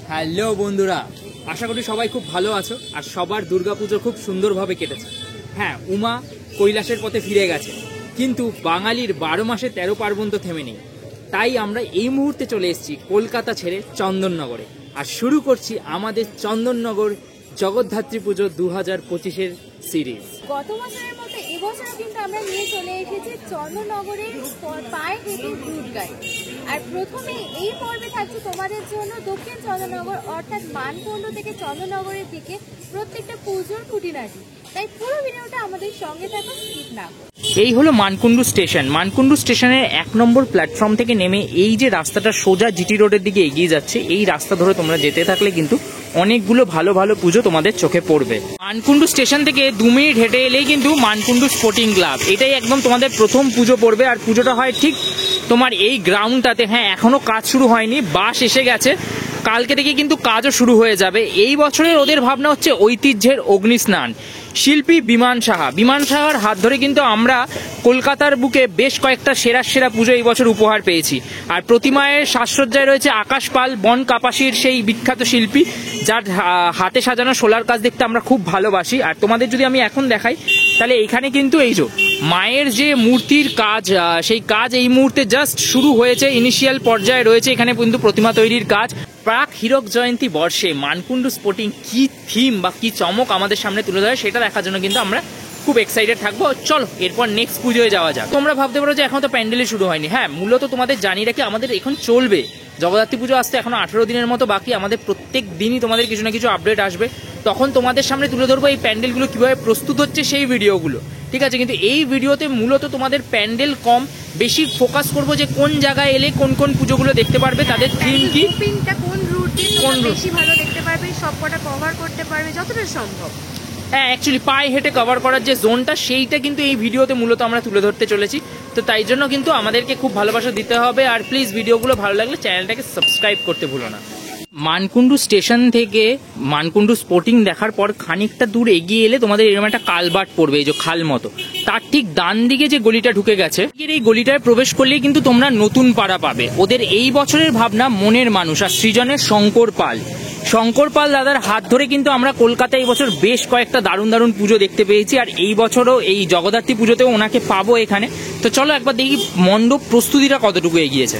Hello বন্ধুরা, আশা করি সবাই খুব ভালো আছো আর সবার দুর্গাপুজো খুব সুন্দরভাবে কেটেছে। হ্যাঁ, উমা কৈলাসের পথে ফিরে গেছে, কিন্তু বাঙালির 12 মাসে 13 পার্বণ তো থেমে নেই। তাই আমরা এই মুহূর্তে চলে এসেছি কলকাতা ছেড়ে চন্দননগরে, আর শুরু করছি আমাদের চন্দননগর জগদ্ধাত্রী পুজো 2025-এর সিরিজ। গত বছরের মতো এবছরও কিন্তু আমরা নিয়ে চলে এসেছি চন্দননগরের পায়ে হেঁটে রুট গাইড। আর প্রথমে এই পর্বে থাকছে তোমাদের জন্য দক্ষিণ চন্দননগর অর্থাৎ মানকুণ্ড থেকে চন্দননগরের দিকে প্রত্যেকটা পুজোর খুঁটিনাটি। তাই পুরো ভিডিওটা আমাদের সঙ্গে থাকো, স্কিপ না করো। এই হলো মানকুণ্ডু স্টেশন। মানকুণ্ডু স্টেশনের 1 নম্বর প্ল্যাটফর্ম থেকে নেমে এই যে রাস্তাটা সোজা জিটি রোডের দিকে এগিয়ে যাচ্ছে, এই রাস্তা ধরে তোমরা যেতে থাকলে কিন্তু অনেকগুলো ভালো ভালো পুজো তোমাদের চোখে পড়বে। মানকুণ্ডু স্টেশন থেকে 2 মিনিট হেঁটে এলেই কিন্তু মানকুণ্ডু স্পোর্টিং ক্লাব, এটাই একদম তোমাদের প্রথম পুজো পড়বে। আর পুজোটা হয় ঠিক তোমার এই গ্রাউন্ডটাতে। হ্যাঁ, এখনো কাজ শুরু হয়নি, বাস এসে গেছে, কালকে থেকে কিন্তু কাজও শুরু হয়ে যাবে। এই বছরের ওদের ভাবনা হচ্ছে ঐতিহ্যের অগ্নিস্নান। শিল্পী বিমান সাহার হাত ধরে কিন্তু আমরা কলকাতার বুকে বেশ কয়েকটা সেরা সেরা পুজো এই বছর উপহার পেয়েছি। আর প্রতিমায়ের সাজসজ্জায় রয়েছে আকাশ পাল, বন কাপাসির সেই বিখ্যাত শিল্পী, যার হাতে সাজানো সোলার কাজ দেখতে আমরা খুব ভালোবাসি। আর তোমাদের যদি আমি এখন দেখাই, তাহলে এইখানে কিন্তু এই যে মায়ের যে মূর্তির কাজ, সেই কাজ এই মুহূর্তে জাস্ট শুরু হয়েছে, ইনিশিয়াল পর্যায়ে রয়েছে এখানে কিন্তু প্রতিমা তৈরির কাজ। প্রাক হীরক জয়ন্তী বর্ষে মানকুণ্ডু স্পোর্টিং কি থিম বা কি চমক আমাদের সামনে তুলে ধরে সেটা দেখার জন্য কিন্তু আমরা খুব এক্সাইটেড থাকবো। চলো এরপর নেক্সট পুজোয় যাওয়া যাক। তোমরা ভাবতে পারো যে এখন তো প্যান্ডেলই শুরু হয়নি। হ্যাঁ, মূলত তোমাদের জানিয়ে রাখি আমাদের এখন চলবে জগদ্ধাত্রী পুজো আসতে এখনো 18 দিনের মতো বাকি। আমাদের প্রত্যেক দিনই তোমাদের কিছু না কিছু আপডেট আসবে, তখন তোমাদের সামনে তুলে ধরবো এই প্যান্ডেলগুলো কিভাবে প্রস্তুত হচ্ছে সেই ভিডিওগুলো, ঠিক আছে? কিন্তু এই ভিডিওতে মূলত তোমাদের প্যান্ডেল কম বেশি ফোকাস করবো যে কোন জায়গায় এলে কোন কোন পুজোগুলো দেখতে পারবে, তাদের থিম কি, কোন রুট বেশি ভালো দেখতে পারবে, সবকটা কভার করতে পারবে যতটা সম্ভব। হ্যাঁ, অ্যাকচুয়ালি পায়ে হেঁটে কভার করার যে জোনটা, সেইটা কিন্তু এই ভিডিওতে মূলত আমরা তুলে ধরতে চলেছি। তো তাই জন্য কিন্তু আমাদেরকে খুব ভালোবাসা দিতে হবে। আর প্লিজ ভিডিওগুলো ভালো লাগলে চ্যানেলটাকে সাবস্ক্রাইব করতে ভুলো না। মানকুণ্ডু স্টেশন থেকে মানকুণ্ডু স্পোর্টিং দেখার পর খানিকটা দূর এগিয়ে এলে তোমাদের এরকম একটা কালবাট পড়বে, এই যে খাল মতো, তার ঠিক ডান দিকে যে গলিটা ঢুকে গেছে, এই গলিটায় প্রবেশ করলেই কিন্তু তোমরা নতুন পাড়া পাবে। ওদের এই বছরের ভাবনা মনের মানুষ, আর সৃজনের শঙ্কর পাল দাদার হাত ধরে কিন্তু আমরা কলকাতায় এই বছর বেশ কয়েকটা দারুণ দারুণ পুজো দেখতে পেয়েছি। আর এই বছরও এই জগদ্ধাত্রী পুজোতেও ওনাকে পাবো এখানে। তো চলো একবার দেখি মণ্ডপ প্রস্তুতিটা কতটুকু এগিয়েছে।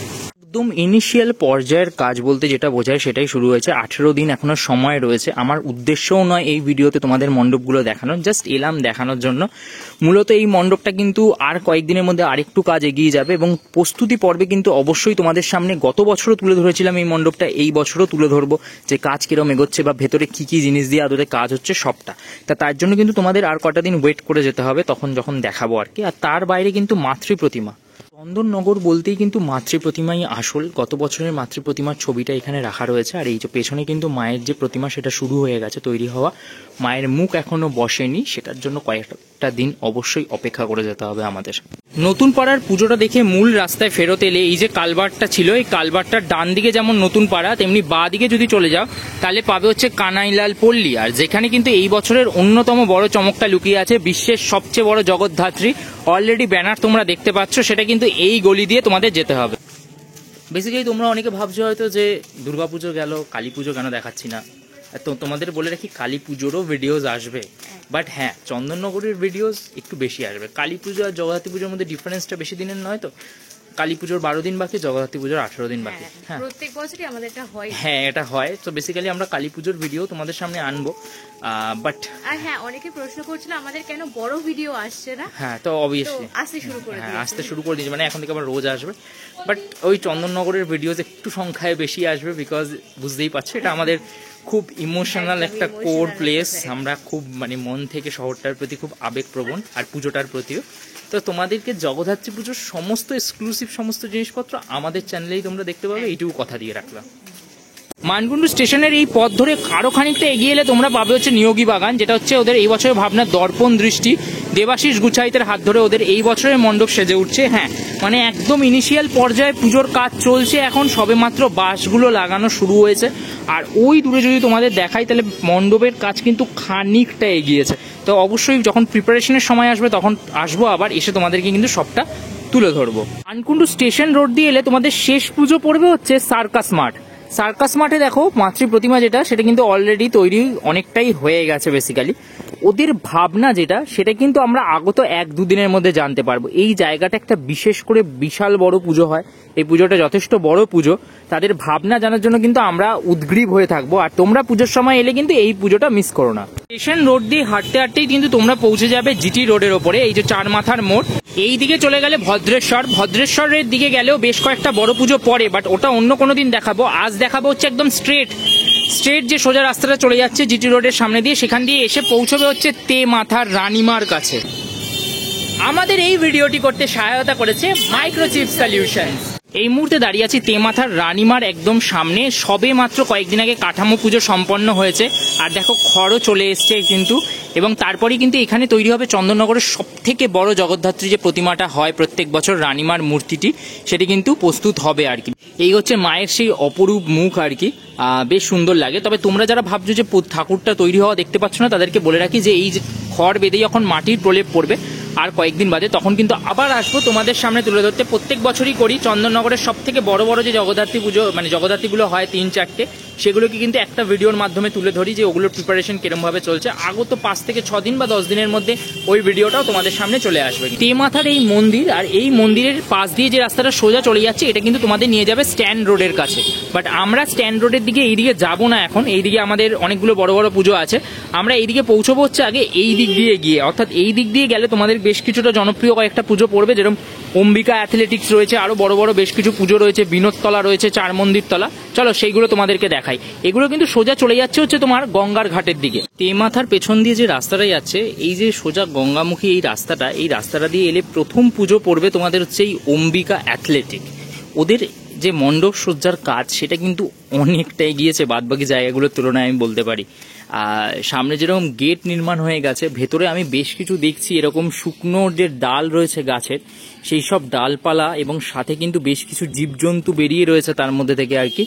একদম ইনিশিয়াল পর্যায়ের কাজ বলতে যেটা বোঝায় সেটাই শুরু হয়েছে। 18 দিন এখনো সময় রয়েছে। আমার উদ্দেশ্যও নয় এই ভিডিওতে তোমাদের মণ্ডপগুলো দেখানোর, জাস্ট এলাম দেখানোর জন্য। মূলত এই মণ্ডপটা কিন্তু আর কয়েকদিনের মধ্যে আরেকটু কাজ এগিয়ে যাবে, এবং প্রস্তুতি পর্বে কিন্তু অবশ্যই তোমাদের সামনে গত বছরও তুলে ধরেছিলাম এই মণ্ডপটা, এই বছরও তুলে ধরবো যে কাজ কিরম এগোচ্ছে বা ভেতরে কি কি জিনিস দিয়ে আদতে কাজ হচ্ছে সবটা। তার জন্য কিন্তু তোমাদের আর কটা দিন ওয়েট করে যেতে হবে, যখন দেখাবো আর কি। আর তার বাইরে কিন্তু মাতৃ প্রতিমা, চন্দননগর বলতেই কিন্তু মাতৃ প্রতিমাই আসল। গত বছরের মাতৃ প্রতিমার ছবিটা এখানে রাখা রয়েছে। আর এই যে পেছনে কিন্তু মায়ের যে প্রতিমা সেটা শুরু হয়ে গেছে তৈরি হওয়া। মায়ের মুখ এখনো বসেনি, সেটার জন্য কয়েকটা দিন অবশ্যই অপেক্ষা করে যেতে হবে আমাদের। নতুন পাড়ার পুজোটা দেখে মূল রাস্তায় ফেরত এলে এই যে কালভার্টটা ছিল, এই কালভার্টটার ডান দিকে যেমন নতুন পাড়া, তেমনি বাঁ দিকে যদি চলে যাও তাহলে পাবে হচ্ছে কানাইলাল পল্লী। আর যেখানে কিন্তু এই বছরের অন্যতম বড় চমকটা লুকিয়ে আছে, বিশ্বের সবচেয়ে বড় জগদ্ধাত্রী। অলরেডি ব্যানার তোমরা দেখতে পাচ্ছ, সেটা কিন্তু এই গলি দিয়ে তোমাদের যেতে হবে। বেসিক্যালি তোমরা অনেকে ভাবছো হয়তো যে দুর্গাপুজো গেল, কালী পুজো কেন দেখাচ্ছি না। তো তোমাদের বলে রাখি, কালী পুজোরও ভিডিওস আসবে, বাট হ্যাঁ চন্দননগরের ভিডিওস একটু বেশি আসবে। কালী পুজো আর জগদ্ধাত্রী পুজোর মধ্যে ডিফারেন্সটা বেশি দিনের নয় তো। কালী পুজোর 12 দিন বাকি, জগদ্ধাত্রী পুজোর 18 দিন বাকি। হ্যাঁ, প্রত্যেক বছরই আমাদের এটা হয়। হ্যাঁ, এটা হয়। তো বেসিক্যালি আমরা কালী পুজোর ভিডিও তোমাদের সামনে আনবো, বাট হ্যাঁ, অনেকে প্রশ্ন করছিল আমাদের কেন বড় ভিডিও আসছে না। হ্যাঁ, তো অবভিয়াসলি আসতে শুরু করে দিয়েছে, মানে এখন থেকে আবার রোজ আসবে। বাট ওই চন্দননগরের ভিডিওস একটু সংখ্যায় বেশি আসবে, বিকজ বুঝতেই পারছো এটা আমাদের খুব ইমোশনাল একটা কোর প্লেস। আমরা খুব মানে মন থেকে শহরটার প্রতি খুব আবেগপ্রবণ, আর পুজোটার প্রতিও। তো তোমাদেরকে জগদ্ধাত্রী পুজোর সমস্ত এক্সক্লুসিভ সমস্ত জিনিসপত্র আমাদের চ্যানেলেই তোমরা দেখতে পাবে, এইটুকু কথা দিয়ে রাখলাম। মানকুণ্ডু স্টেশনের এই পথ ধরে আরো খানিকটা এগিয়ে এলে তোমরা পাবে হচ্ছে নিয়োগী বাগান, যেটা হচ্ছে ওদের এই বছরের ভাবনা দর্পণ দৃষ্টি। দেবাশিস গুছাইতের হাত ধরে ওদের এই বছরের মণ্ডপ সেজে উঠছে। হ্যাঁ, মানে একদম ইনিশিয়াল পর্যায়ে পুজোর কাজ চলছে এখন, সবে মাত্র বাঁশগুলো লাগানো শুরু হয়েছে। আর ওই দূরে যদি তোমাদের দেখাই তাহলে মণ্ডপের কাজ কিন্তু খানিকটা এগিয়েছে। তো অবশ্যই যখন প্রিপারেশনের সময় আসবে তখন আসবো, আবার এসে তোমাদেরকে কিন্তু সবটা তুলে ধরবো। মানকুণ্ডু স্টেশন রোড দিয়ে এলে তোমাদের শেষ পুজো পড়বে হচ্ছে সার্কাস মাঠ। সার্কাস মাঠে দেখো মাতৃ প্রতিমা যেটা, সেটা কিন্তু অলরেডি তৈরি অনেকটাই হয়ে গেছে। বেসিক্যালি ওদের ভাবনা যেটা, সেটা কিন্তু আমরা আগত 1-2 দিনের মধ্যে জানতে পারবো। এই জায়গাটা একটা বিশেষ করে বিশাল বড় পুজো হয়, এই পুজোটা যথেষ্ট বড় পুজো। তাদের ভাবনা জানার জন্য কিন্তু আমরা উদ্গ্রীব হয়ে থাকবো। আর তোমরা পুজোর সময় এলে কিন্তু এই পুজোটা মিস করো না। স্টেশন রোড দিয়ে হাঁটতে হাঁটতেই কিন্তু তোমরা পৌঁছে যাবে জিটি রোডের ওপরে, এই যে চার মাথার মোড়। এই দিকে চলে গেলে ভদ্রেশ্বরের দিকে গেলেও বেশ কয়েকটা বড় পুজো পড়ে, বাট ওটা অন্য কোনো দিন দেখাবো। আজ দেখাবো হচ্ছে একদম স্ট্রেট যে সোজা রাস্তাটা চলে যাচ্ছে জিটি রোডের সামনে দিয়ে, সেখান দিয়ে এসে পৌঁছবে হচ্ছে তে মাথার রানীমার কাছে। আমাদের এই ভিডিওটি করতে সহায়তা করেছে মাইক্রোচিপ সলিউশনস। এই মুহূর্তে দাঁড়িয়ে আছি তেমাথার রানীমার একদম সামনে। সবে মাত্র কয়েকদিন আগে কাঠামো পুজো সম্পন্ন হয়েছে, আর দেখো খড়ও চলে এসছে কিন্তু। এবং তারপরেই কিন্তু এখানে তৈরি হবে চন্দননগরের সব থেকে বড় জগদ্ধাত্রী যে প্রতিমাটা হয় প্রত্যেক বছর, রানীমার মূর্তিটি, সেটি কিন্তু প্রস্তুত হবে আর কি। এই হচ্ছে মায়ের সেই অপরূপ মুখ আর কি, বেশ সুন্দর লাগে। তবে তোমরা যারা ভাবছো যে ঠাকুরটা তৈরি হওয়া দেখতে পাচ্ছ না, তাদেরকে বলে রাখি যে এই যে খড় বেঁধে যখন মাটির প্রলেপ পড়বে আর কয়েকদিন বাদে, তখন কিন্তু আবার আসবো তোমাদের সামনে তুলে ধরতে। প্রত্যেক বছরই করি চন্দননগরের সব থেকে বড় বড় যে জগদ্ধাত্রী পুজো, মানে জগদ্ধাত্রীগুলো হয় 3-4টে, সেগুলোকে কিন্তু একটা ভিডিওর মাধ্যমে তুলে ধরি যে ওগুলোর প্রিপারেশন কিরমভাবে চলছে। আগত 5 থেকে 6 দিন বা 10 দিনের মধ্যে ওই ভিডিওটাও তোমাদের সামনে চলে আসবে। তেমাথার এই মন্দির, আর এই মন্দিরের পাশ দিয়ে যে রাস্তাটা সোজা চলে যাচ্ছে, এটা কিন্তু তোমাদের নিয়ে যাবে স্ট্যান্ড রোডের কাছে। বাট আমরা স্ট্যান্ড রোডের দিকে এইদিকে যাবো না এখন, এইদিকে আমাদের অনেকগুলো বড় বড় পুজো আছে। আমরা এইদিকে পৌঁছবো হচ্ছে আগে এই দিক দিয়ে গিয়ে, অর্থাৎ এই দিক দিয়ে গেলে তোমাদের বেশ কিছুটা জনপ্রিয় কয়েকটা পুজো পড়বে, যেরকম অম্বিকা অ্যাথলেটিক্স রয়েছে, আরো বড় বড় বেশ কিছু পুজো রয়েছে, বিনোদতলা রয়েছে, চার মন্দির তলা। চলো সেইগুলো তোমাদেরকে দেখাই। এগুলো কিন্তু সোজা চলে যাচ্ছে হচ্ছে তোমার গঙ্গার ঘাটের দিকে। তেমাথার পেছন দিয়ে যে রাস্তাটা যাচ্ছে, এই যে সোজা গঙ্গামুখী এই রাস্তাটা দিয়ে এলে প্রথম পুজো পড়বে তোমাদের হচ্ছে এই অম্বিকা অ্যাথলেটিক। ওদের যে মণ্ডপ সজ্জার কাজ, সেটা কিন্তু অনেকটা এগিয়েছে বাদবাকি জায়গাগুলোর তুলনায় আমি বলতে পারি। সামনে যেরকম গেট নির্মাণ হয়ে গেছে, ভেতরে আমি বেশ কিছু দেখছি এরকম শুকনো যে ডাল রয়েছে গাছের, সেই সব ডালপালা, এবং সাথে কিন্তু বেশ কিছু জীবজন্তু বেরিয়ে রয়েছে তার মধ্যে থেকে আর কি,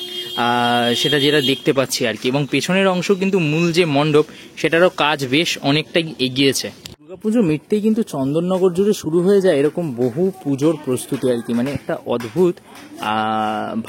সেটা যেটা দেখতে পাচ্ছি আর কি। এবং পেছনের অংশ কিন্তু মূল যে মণ্ডপ, সেটারও কাজ বেশ অনেকটাই এগিয়েছে। দুর্গাপুজো মিটতেই কিন্তু চন্দননগর জুড়ে শুরু হয়ে যায় এরকম বহু পুজোর প্রস্তুতি আর কি, মানে একটা অদ্ভুত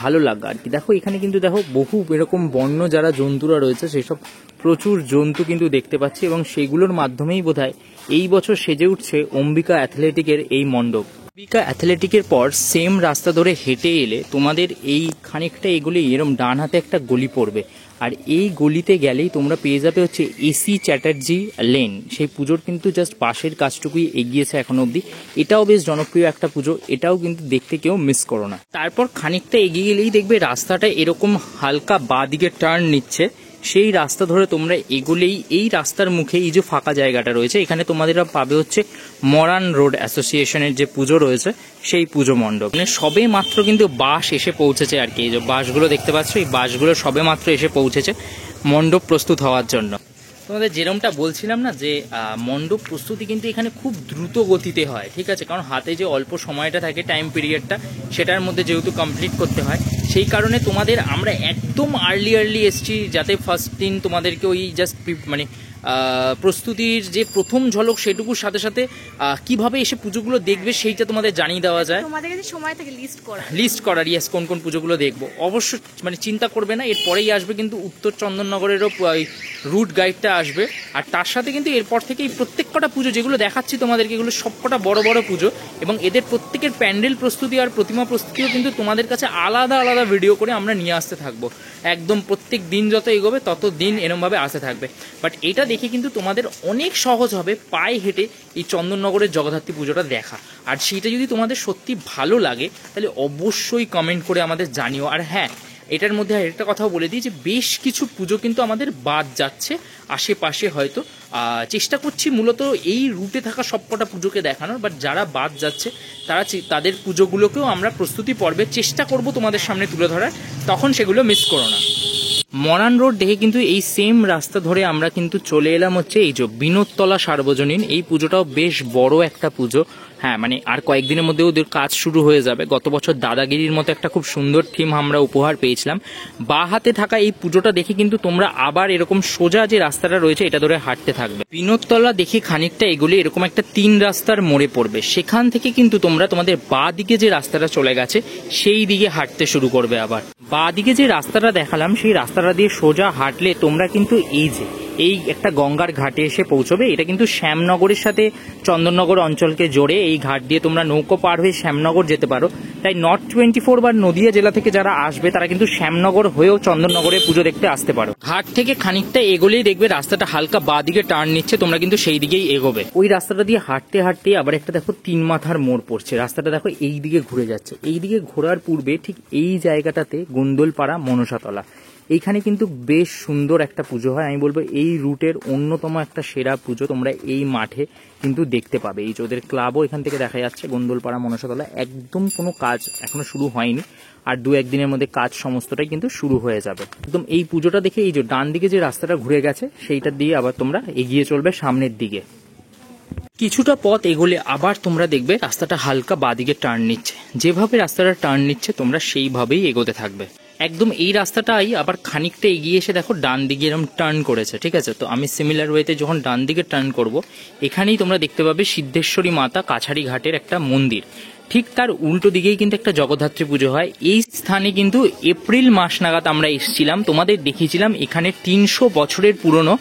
ভালো লাগা আর কি। দেখো এখানে কিন্তু দেখো বহু এরকম বন্য যারা জন্তুরা রয়েছে, সেই সব প্রচুর জন্তু কিন্তু দেখতে পাচ্ছি, এবং সেগুলোর মাধ্যমেই বোধহয় এই বছর সেজে উঠছে অম্বিকা অ্যাথলেটিকের এই মণ্ডপ। অম্বিকা অ্যাথলেটিকের পর সেম রাস্তা ধরে হেঁটে এলে তোমাদের এই খানিকটা এগুলি এরম ডান হাতে একটা গলি পড়বে, আর এই গলিতে গেলেই তোমরা পেয়ে যাবে হচ্ছে এসি চ্যাটার্জি লেন। সেই পুজোর কিন্তু জাস্ট পাশের কাজটুকুই এগিয়েছে এখনো অবধি। এটাও বেশ জনপ্রিয় একটা পুজো, এটাও কিন্তু দেখতে কেউ মিস করো না। তারপর খানিকটা এগিয়ে গেলেই দেখবে রাস্তাটা এরকম হালকা বাঁ দিকে টার্ন নিচ্ছে। সেই রাস্তা ধরে তোমরা এগুলেই এই রাস্তার মুখে এই যে ফাঁকা জায়গাটা রয়েছে, এখানে তোমাদের পাবে হচ্ছে মরান রোড অ্যাসোসিয়েশনের যে পুজো রয়েছে, সেই পুজো মণ্ডপ। মানে সবে মাত্র কিন্তু বাস এসে পৌঁছেছে আর কি। এই যে বাসগুলো দেখতে পাচ্ছ, এই বাসগুলো সবে মাত্র এসে পৌঁছেছে মণ্ডপ প্রস্তুত হওয়ার জন্য। তোমাদের যেরকমটা বলছিলাম না, যে মণ্ডপ প্রস্তুতি কিন্তু এখানে খুব দ্রুত গতিতে হয়, ঠিক আছে? কারণ হাতে যে অল্প সময়টা থাকে, টাইম পিরিয়ডটা, সেটার মধ্যে যেহেতু কমপ্লিট করতে হয়, সেই কারণে তোমাদের আমরা একদম আর্লি এসছি, যাতে ফার্স্ট দিন তোমাদেরকে ওই জাস্ট মানে প্রস্তুতির যে প্রথম ঝলক, সেটুকুর সাথে সাথে কিভাবে এসে পুজোগুলো দেখবে সেইটা তোমাদের জানিয়ে দেওয়া যায়। তোমাদের কাছে সময় থেকে লিস্ট করার ইয়েস, কোন কোন পুজোগুলো দেখবো। অবশ্য মানে চিন্তা করবে না, এরপরেই আসবে কিন্তু উত্তর চন্দননগরেরও রুট গাইডটা আসবে। আর তার সাথে কিন্তু এরপর থেকে এই প্রত্যেক কটা পুজো যেগুলো দেখাচ্ছি তোমাদেরকে, এগুলো সবকটা বড় বড় পুজো, এবং এদের প্রত্যেকের প্যান্ডেল প্রস্তুতি আর প্রতিমা প্রস্তুতিও কিন্তু তোমাদের কাছে আলাদা আলাদা ভিডিও করে আমরা নিয়ে আসতে থাকবো। একদম প্রত্যেক দিন যত এগোবে তত দিন এরমভাবে আসতে থাকবে। বাট এটা দেখে কিন্তু তোমাদের অনেক সহজ হবে পায়ে হেঁটে এই চন্দননগরের জগদ্ধাত্রী পুজোটা দেখা। আর সেইটা যদি তোমাদের সত্যি ভালো লাগে, তাহলে অবশ্যই কমেন্ট করে আমাদের জানিও। আর হ্যাঁ, এটার মধ্যে আরেকটা কথাও বলে দিই যে বেশ কিছু পুজো কিন্তু আমাদের বাদ যাচ্ছে আশেপাশে, হয়তো চেষ্টা করছি মূলত এই রুটে থাকা সবকটা পুজোকে দেখানোর। বাট যারা বাদ যাচ্ছে তাদের পুজোগুলোকেও আমরা প্রস্তুতি পর্বে চেষ্টা করব তোমাদের সামনে তুলে ধরার, তখন সেগুলো মিস করো না। মরান রোড দেখে কিন্তু এই সেম রাস্তা ধরে আমরা কিন্তু চলে এলাম হচ্ছে এই যে বিনোদতলা সার্বজনীন। এই পুজোটাও বেশ বড় একটা পুজো। হ্যাঁ, মানে আর কয়েকদিনের মধ্যে ওদের কাজ শুরু হয়ে যাবে। গত বছর দাদাগিরির মতো একটা খুব সুন্দর থিম আমরা উপহার পেয়েছিলাম। বা হাতে থাকা এই পুজোটা দেখে কিন্তু তোমরা আবার এরকম সোজা যে রাস্তাটা রয়েছে এটা ধরে হাঁটতে থাকবে। বিনোদতলা দেখে খানিকটা এগুলি এরকম একটা 3 রাস্তার মোড়ে পড়বে। সেখান থেকে কিন্তু তোমরা তোমাদের বা দিকে যে রাস্তাটা চলে গেছে সেই দিকে হাঁটতে শুরু করবে। আবার বা দিকে যে রাস্তাটা দেখালাম সেই রাস্তাটা দিয়ে সোজা হাঁটলে তোমরা কিন্তু এই একটা গঙ্গার ঘাটে এসে পৌঁছবে। এটা কিন্তু শ্যামনগরের সাথে চন্দননগর অঞ্চলকে জোড়ে। এই ঘাট দিয়ে তোমরা নৌকো পার হয়ে শ্যামনগর যেতে পারো। তাই নর্থ 24 বা নদিয়া জেলা থেকে যারা আসবে তারা কিন্তু শ্যামনগর হয়েও চন্দননগরে পুজো দেখতে আসতে পারো। ঘাট থেকে খানিকটা এগোলেই দেখবে রাস্তাটা হালকা বা দিকে টার্ন নিচ্ছে, তোমরা কিন্তু সেই দিকেই এগোবে। ওই রাস্তাটা দিয়ে হাঁটতে হাঁটতে আবার একটা দেখো 3 মাথার মোড় পড়ছে। রাস্তাটা দেখো এই দিকে ঘুরে যাচ্ছে। এই দিকে ঘোরার পূর্বে ঠিক এই জায়গাটাতে গোন্দলপাড়া মনসাতলা, এইখানে কিন্তু বেশ সুন্দর একটা পুজো হয়। আমি বলবো এই রুটের অন্যতম একটা সেরা পুজো তোমরা এই মাঠে কিন্তু দেখতে পাবে। এই যে ওদের ক্লাবও এখান থেকে দেখা যাচ্ছে, গোন্দলপাড়া মনসাতলা। একদম কোনো কাজ এখনো শুরু হয়নি, আর 2-1 দিনের মধ্যে কাজ সমস্তটাই কিন্তু শুরু হয়ে যাবে। একদম এই পুজোটা দেখে এই যে ডান দিকে যে রাস্তাটা ঘুরে গেছে সেইটা দিয়ে আবার তোমরা এগিয়ে চলবে সামনের দিকে। কিছুটা পথ এগোলে আবার তোমরা দেখবে রাস্তাটা হালকা বাদিকে টার্ন নিচ্ছে। যেভাবে রাস্তাটা টার্ন নিচ্ছে তোমরা সেইভাবেই এগোতে থাকবে। একদম এই রাস্তাটাই আবার খানিকটা এগিয়ে এসে দেখো ডান দিকে এরকম টার্ন করেছে, ঠিক আছে? তো আমি সিমিলার ওয়েতে যখন ডান দিকে টার্ন করব, এখানেই তোমরা দেখতে পাবে সিদ্ধেশ্বরী মাতা কাছারি ঘাটের একটা মন্দির। ঠিক তার উল্টো দিকেই কিন্তু একটা জগদ্ধাত্রী পুজো হয়। এই স্থানে কিন্তু এপ্রিল মাস নাগাদ আমরা এসেছিলাম, তোমাদের দেখিয়েছিলাম এখানে 300 বছরের পুরনো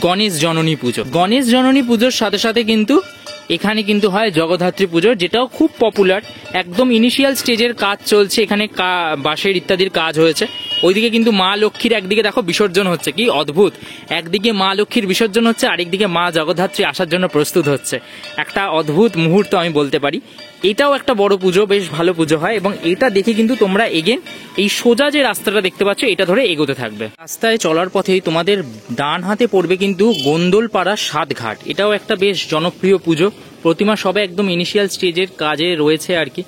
গণেশ জননী পুজো। গণেশ জননী পুজোর সাথে সাথে কিন্তু এখানে কিন্তু হয় জগদ্ধাত্রী পুজো, যেটাও খুব পপুলার। একদম ইনিশিয়াল স্টেজের কাজ চলছে, এখানে বাঁশের ইত্যাদির কাজ হয়েছে। ওইদিকে কিন্তু মা লক্ষ্মীর একদিকে দেখো বিসর্জন হচ্ছে, কি অদ্ভুত! একদিকে মা লক্ষ্মীর বিসর্জন হচ্ছে, আরেকদিকে মা জগদ্ধাত্রী আসার জন্য প্রস্তুত হচ্ছে। একটা অদ্ভুত মুহূর্ত আমি বলতে পারি। এটাও একটা বড় পুজো, বেশ ভালো পুজো হয়। এবং এটা দেখে কিন্তু তোমরা এগেন এই সোজা যে রাস্তাটা দেখতে পাচ্ছ এটা ধরে এগোতে থাকবে। রাস্তায় চলার পথেই তোমাদের ডান হাতে পড়বে কিন্তু গোন্দলপাড়া 7 ঘাট। এটাও একটা বেশ জনপ্রিয় পুজো। প্রতিমা সবে একদম ইনিশিয়াল স্টেজের কাজে রয়েছে আর কি।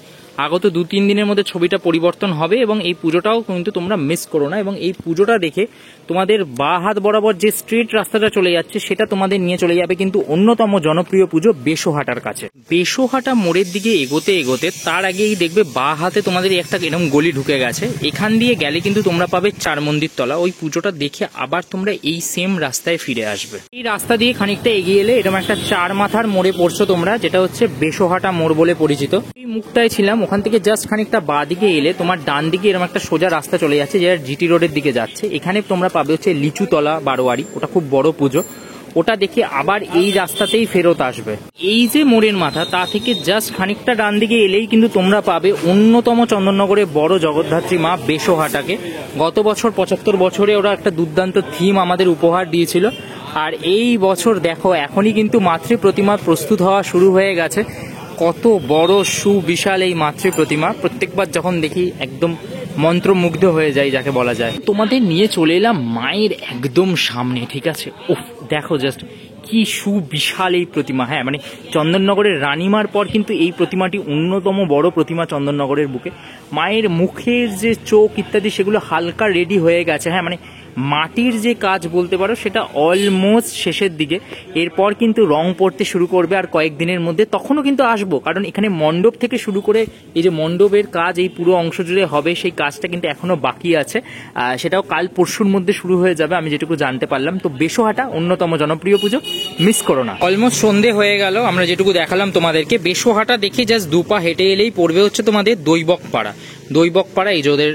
আগত 2-3 দিনের মধ্যে ছবিটা পরিবর্তন হবে এবং এই পুজোটাও কিন্তু তোমরা মিস করো না। এবং এই পুজোটা দেখে তোমাদের বা হাত বরাবর যে স্ট্রেট রাস্তাটা চলে যাচ্ছে সেটা তোমাদের নিয়ে চলে যাবে কিন্তু অন্যতম জনপ্রিয় পুজো বেশোহাটার কাছে। বেশোহাটা মোড়ের দিকে এগোতে এগোতে তার আগেই দেখবে বা হাতে তোমাদের একটা এরকম গলি ঢুকে গেছে। এখান দিয়ে গেলে কিন্তু তোমরা পাবে 4 মন্দির তলা। ওই পুজোটা দেখে আবার তোমরা এই সেম রাস্তায় ফিরে আসবে। এই রাস্তা দিয়ে খানিকটা এগিয়ে এলে এরকম একটা 4 মাথার মোড়ে পড়ছো তোমরা, যেটা হচ্ছে বেশোহাটা মোড় বলে পরিচিত। এই মুখটায় ছিলাম, ওখান থেকে জাস্ট খানিকটা বা দিকে এলে তোমার ডান দিকে এরকম একটা সোজা রাস্তা চলে যাচ্ছে যেটা জিটি রোডের দিকে যাচ্ছে। এখানে তোমরা পাবে হচ্ছে লিচুতলা বারোয়ারি, ওটা খুব বড় পুজো। ওটা দেখে আবার এই রাস্তাতেই ফেরত আসবে। এই যে মোড়ের মাথা তা থেকে জাস্ট খানিকটা ডান দিকে এলেই কিন্তু তোমরা পাবে অন্যতম চন্দননগরে বড় জগদ্ধাত্রী মা বেশোহাটাকে। গত বছর 75 বছরে ওরা একটা দুর্দান্ত থিম আমাদের উপহার দিয়েছিল। আর এই বছর দেখো এখনই কিন্তু মাতৃ প্রতিমা প্রস্তুত হওয়া শুরু হয়ে গেছে। কত বড় সুবিশাল এই মাতৃ প্রতিমা, প্রত্যেকবার যখন দেখি একদম মন্ত্রমুগ্ধ হয়ে যায় যাকে বলা যায়। তোমাদের নিয়ে চলে এলাম মায়ের একদম সামনে, ঠিক আছে? উফ, দেখো জাস্ট কি সুবিশাল এই প্রতিমা। হ্যাঁ, মানে চন্দননগরের রানীমার পর কিন্তু এই প্রতিমাটি অন্যতম বড় প্রতিমা চন্দননগরের বুকে। মায়ের মুখের যে চোখ ইত্যাদি সেগুলো হালকা রেডি হয়ে গেছে। হ্যাঁ, মানে মাটির যে কাজ বলতে পারো সেটা অলমোস্ট শেষের দিকে। এরপর কিন্তু রং পড়তে শুরু করবে আর কয়েকদিনের মধ্যে, তখনও কিন্তু আসবো, কারণ এখানে মণ্ডপ থেকে শুরু করে এই যে মণ্ডপের কাজ এই পুরো অংশ জুড়ে হবে, সেই কাজটা কিন্তু এখনো বাকি আছে। সেটাও কাল পরশুর মধ্যে শুরু হয়ে যাবে আমি যেটুকু জানতে পারলাম। তো বেশোহাটা অন্যতম জনপ্রিয় পুজো, মিস করো না। অলমোস্ট সন্ধে হয়ে গেল, আমরা যেটুকু দেখালাম তোমাদেরকে। বেশোহাটা দেখে জাস্ট 2 পা হেঁটে এলেই পড়বে হচ্ছে তোমাদের দৈবকপাড়া। দৈবকপাড়া এই যে ওদের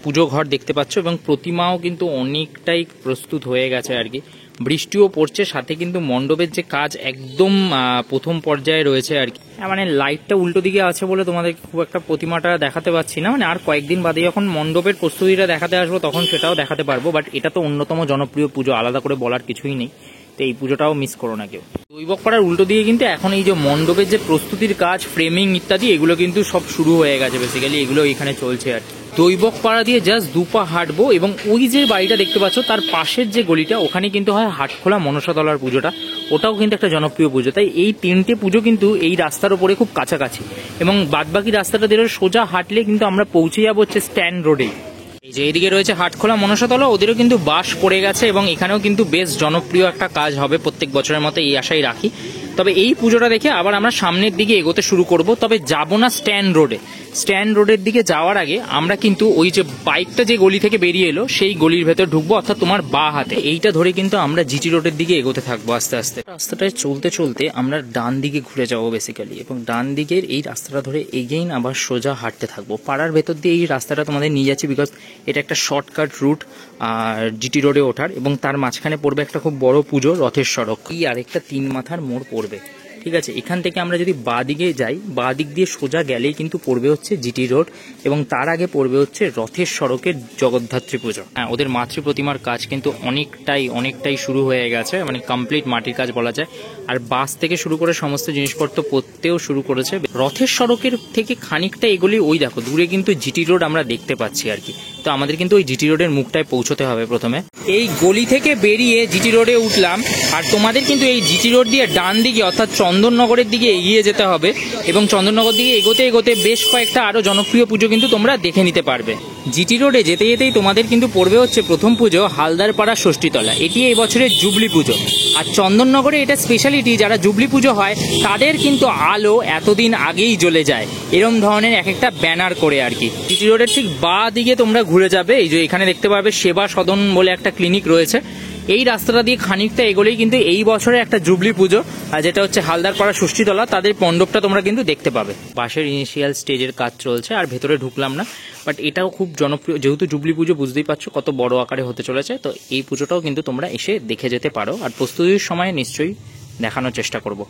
পুজো ঘর দেখতে পাচ্ছ, এবং প্রতিমাও কিন্তু অনেকটাই প্রস্তুত হয়ে গেছে আর কি। বৃষ্টিও পড়ছে, সাথে কিন্তু মণ্ডপের যে কাজ একদম প্রথম পর্যায়ে রয়েছে আর কি। মানে লাইটটা উল্টো দিকে আছে বলে তোমাদের খুব একটা প্রতিমাটা দেখাতে পাচ্ছি না। মানে আর কয়েকদিন বাদে যখন মণ্ডপের প্রস্তুতিটা দেখাতে আসবো তখন সেটাও দেখাতে পারবো। বাট এটা তো অন্যতম জনপ্রিয় পুজো, আলাদা করে বলার কিছুই নেই। তো এই পুজোটাও মিস করো না কেউ। দৈবকপাড়ার উল্টো দিকে কিন্তু এখন এই যে মণ্ডপের যে প্রস্তুতির কাজ, ফ্রেমিং ইত্যাদি, এগুলো কিন্তু সব শুরু হয়ে গেছে। বেসিক্যালি এগুলো এখানে চলছে আর কি। দৈবকপাড়া দিয়ে জাস্ট 2 পা হাঁটবো এবং ওই যে বাড়িটা দেখতে পাচ্ছ তার পাশের যে গলিটা, ওখানে কিন্তু হয় হাটখোলা মনসাতলার পুজোটা। ওটাও কিন্তু একটা জনপ্রিয় পুজো। তাই এই 3টে পুজো কিন্তু এই রাস্তার উপরে খুব কাছাকাছি, এবং বাদবাকি রাস্তাটা দিয়ে সোজা হাঁটলে কিন্তু আমরা পৌঁছে যাবো হচ্ছে স্ট্যান্ড রোডেই। এই যে এইদিকে রয়েছে হাটখোলা মনসাতলা, ওদেরও কিন্তু বাস পড়ে গেছে এবং এখানেও কিন্তু বেশ জনপ্রিয় একটা কাজ হবে প্রত্যেক বছরের মতো, এই আশাই রাখি। তবে এই পুজোটা দেখে আবার আমরা সামনের দিকে এগোতে শুরু করব, তবে যাব না স্ট্যান্ড রোডে। স্ট্যান্ড রোডের দিকে যাওয়ার আগে আমরা কিন্তু ওই যে বাইকটা যে গলি থেকে বেরিয়ে এলো সেই গলির ভেতর ঢুকবো, অর্থাৎ তোমার বা হাতে এইটা ধরে কিন্তু আমরা জিটি রোডের দিকে এগোতে থাকবো আস্তে আস্তে। রাস্তাটায় চলতে চলতে আমরা ডান দিকে ঘুরে যাবো বেসিক্যালি, এবং ডান দিকের এই রাস্তাটা ধরে এগেইন আবার সোজা হাঁটতে থাকবো। পাড়ার ভেতর দিয়ে এই রাস্তাটা তোমাদের নিয়ে যাচ্ছি বিকজ এটা একটা শর্টকাট রুট আর জিটি রোডে ওঠার, এবং তার মাঝখানে পড়বে একটা খুব বড় পুজো, রথের সড়ক, এই আরেকটা 3 মাথার মোড় পড়বে। ঠিক আছে, এখান থেকে আমরা যদি বাঁ দিকে যাই, বাঁ দিক দিয়ে সোজা গেলেই কিন্তু পড়বে হচ্ছে জিটি রোড, এবং তার আগে পড়বে হচ্ছে রথের সড়কের জগদ্ধাত্রী পুজো। হ্যাঁ, ওদের মাতৃ প্রতিমার কাজ কিন্তু অনেকটাই শুরু হয়ে গেছে, মানে কমপ্লিট মাটির কাজ বলা যায়। আর বাস থেকে শুরু করে সমস্ত জিনিসপত্র পড়তেও শুরু করেছে। রথের সড়কের থেকে খানিকটা এগুলি ওই দেখো দূরে কিন্তু জিটি রোড আমরা দেখতে পাচ্ছি আর কি। তো আমাদের কিন্তু ওই জিটি রোডের মুখটায় পৌঁছতে হবে প্রথমে। এই গলি থেকে বেরিয়ে জিটি রোডে উঠলাম, আর তোমাদের কিন্তু এই জিটি রোড দিয়ে ডান দিকে অর্থাৎ চন্দননগরের দিকে এগিয়ে যেতে হবে, এবং চন্দননগর দিকে এগোতে এগোতে বেশ কয়েকটা আরো জনপ্রিয় পুজো কিন্তু তোমরা দেখে নিতে পারবে। জিটি রোডে যেতে যেতেই তোমাদের কিন্তু পড়বে হচ্ছে প্রথম পুজো হালদারপাড়া ষষ্ঠীতলা, এটি এই বছরের জুবলি পুজো। আর চন্দননগরে এটা স্পেশালিটি, যারা জুবলি পুজো হয় তাদের কিন্তু আলো এতদিন আগেই জ্বলে যায়, এরম ধরনের এক একটা ব্যানার করে আর কি। জিটি রোডের ঠিক বাঁ দিকে তোমরা ঘুরে যাবে, এই যে এখানে দেখতে পাবে সেবা সদন বলে একটা ক্লিনিক রয়েছে। এই রাস্তাটা দিয়ে খানিকটা এগোলেই কিন্তু এই বছরে একটা জুবলি পুজো, আর যেটা হচ্ছে হালদারপাড়া ষষ্ঠীতলা, তাদের মণ্ডপটা তোমরা কিন্তু দেখতে পাবে। বাসের ইনিশিয়াল স্টেজের কাজ চলছে, আর ভেতরে ঢুকলাম না, বাট এটাও খুব জনপ্রিয়, যেহেতু জুবলি পুজো বুঝতেই পারছো কত বড় আকারে হতে চলেছে। তো এই পুজোটাও কিন্তু তোমরা এসে দেখে যেতে পারো, আর প্রস্তুতির সময় নিশ্চয়ই দেখানোর চেষ্টা করব।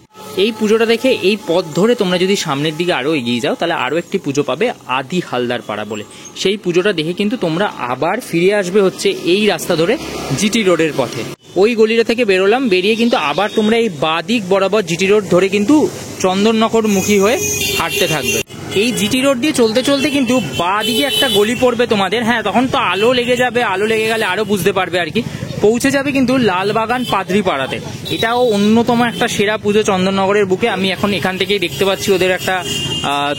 এই পুজোটা দেখে এই পথ ধরে তোমরা যদি সামনের দিকে আরো এগিয়ে যাও, তাহলে আরো একটি পুজো পাবে আদি হালদারপাড়া বলে। সেই পুজোটা দেখে কিন্তু তোমরা আবার ফিরে আসবে হচ্ছে এই রাস্তা ধরে জিটি রোডের পথে। ওই গলিটা থেকে বেরোলাম, বেরিয়ে কিন্তু আবার তোমরা এই বাঁ দিক বরাবর জিটি রোড ধরে কিন্তু চন্দননগর মুখী হয়ে হাঁটতে থাকবে। এই জিটি রোড দিয়ে চলতে চলতে কিন্তু বাঁ দিকে একটা গলি পড়বে তোমাদের। হ্যাঁ, তখন তো আলো লেগে যাবে, আলো লেগে গেলে আরো বুঝতে পারবে আর কি। পৌঁছে যাবে কিন্তু লালবাগান পাদ্রিপাড়াতে, এটাও অন্যতম একটা সেরা পুজো চন্দননগরের বুকে। আমি এখন এখান থেকেই দেখতে পাচ্ছি ওদের একটা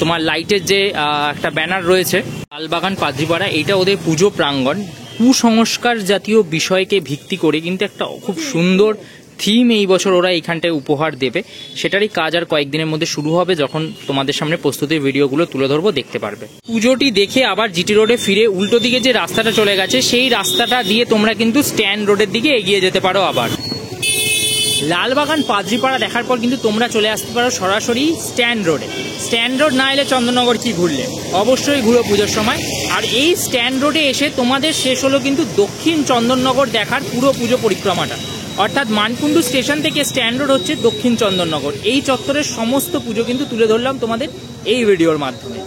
তোমার লাইটের যে একটা ব্যানার রয়েছে, লালবাগান পাদ্রিপাড়া, এটা ওদের পুজো প্রাঙ্গণ। কুসংস্কার জাতীয় বিষয়কে ভিত্তি করে কিন্তু একটা খুব সুন্দর থিম এই বছর ওরা এইখানটায় উপহার দেবে। সেটারই কাজ আর কয়েকদিনের মধ্যে শুরু হবে, যখন তোমাদের সামনে প্রস্তুতির ভিডিওগুলো তুলে ধরবো, দেখতে পারবে। পুজোটি দেখে আবার জিটি রোডে ফিরে উল্টো দিকে যে রাস্তাটা চলে গেছে, সেই রাস্তাটা দিয়ে তোমরা কিন্তু স্ট্যান্ড রোডের দিকে এগিয়ে যেতে পারো। আবার লালবাগান পাদ্রিপাড়া দেখার পর কিন্তু তোমরা চলে আসতে পারো সরাসরি স্ট্যান্ড রোডে। স্ট্যান্ড রোড না এলে চন্দননগর কি ঘুরলে, অবশ্যই ঘুরো পুজোর সময়। আর এই স্ট্যান্ড রোডে এসে তোমাদের শেষ হলো কিন্তু দক্ষিণ চন্দননগর দেখার পুরো পুজো পরিক্রমাটা, অর্থাৎ মানকুণ্ডু স্টেশন থেকে স্ট্যান্ড রোড হচ্ছে দক্ষিণ চন্দননগর। এই চত্বরের সমস্ত পুজো কিন্তু তুলে ধরলাম তোমাদের এই ভিডিওর মাধ্যমে।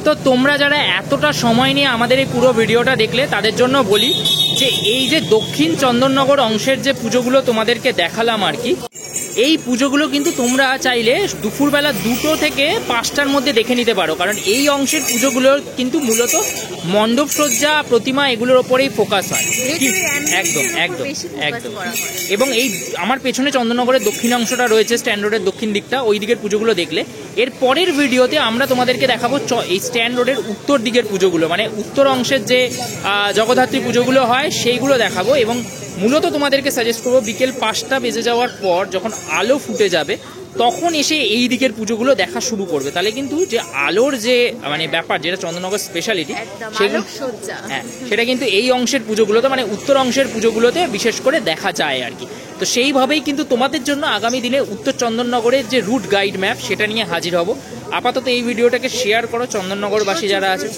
তো তোমরা যারা এতটা সময় নিয়ে আমাদের এই পুরো ভিডিওটা দেখলে, তাদের জন্য বলি যে এই যে দক্ষিণ চন্দননগর অংশের যে পুজোগুলো তোমাদেরকে দেখালাম আর কি, এই পুজোগুলো কিন্তু তোমরা চাইলে দুপুরবেলা 2টো থেকে 5টার মধ্যে দেখে নিতে পারো, কারণ এই অংশের পুজোগুলোর কিন্তু মূলত মণ্ডপ সজ্জা, প্রতিমা এগুলোর ওপরেই ফোকাস হয়। একদম একদম একদম। এবং এই আমার পেছনে চন্দননগরের দক্ষিণ অংশটা রয়েছে, স্ট্যান্ড রোডের দক্ষিণ দিকটা, ওই দিকের পুজোগুলো দেখলে। এর পরের ভিডিওতে আমরা তোমাদেরকে দেখাবো এই স্ট্যান্ড রোডের উত্তর দিকের পুজোগুলো, মানে উত্তর অংশের যে জগদ্ধাত্রী পুজোগুলো হয় সেইগুলো দেখাবো। এবং মূলত তোমাদেরকে সাজেস্ট করবো বিকেল 5টা বেজে যাওয়ার পর যখন আলো ফুটে যাবে, তখন এসে এই দিকের পুজোগুলো দেখা শুরু করবে। তাহলে কিন্তু যে আলোর যে মানে ব্যাপার, যেটা চন্দননগর স্পেশালিটি, হ্যাঁ, সেটা কিন্তু এই অংশের পুজোগুলোতে, মানে উত্তর অংশের পুজোগুলোতে বিশেষ করে দেখা যায় আর কি। তো সেইভাবেই কিন্তু তোমাদের জন্য আগামী দিনে উত্তর চন্দননগরের যে রুট গাইড ম্যাপ, সেটা নিয়ে হাজির হব। আপাতত এই ভিডিওটাকে শেয়ার করো চন্দননগরবাসী যারা আছে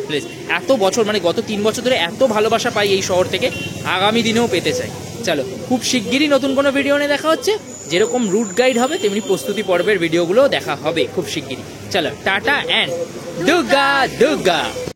প্লিজ। এত বছর, মানে গত 3 বছর ধরে এত ভালোবাসা পাই এই শহর থেকে, আগামী দিনেও পেতে চাই। চলো, খুব শিগগিরই নতুন কোনো ভিডিও নিয়ে দেখা হচ্ছে। যেরকম রুট গাইড হবে তেমনি প্রস্তুতি পর্বের ভিডিওগুলো দেখা হবে খুব শিগগিরই। চলো, টাটা অ্যান্ড দুর্গা দুর্গা।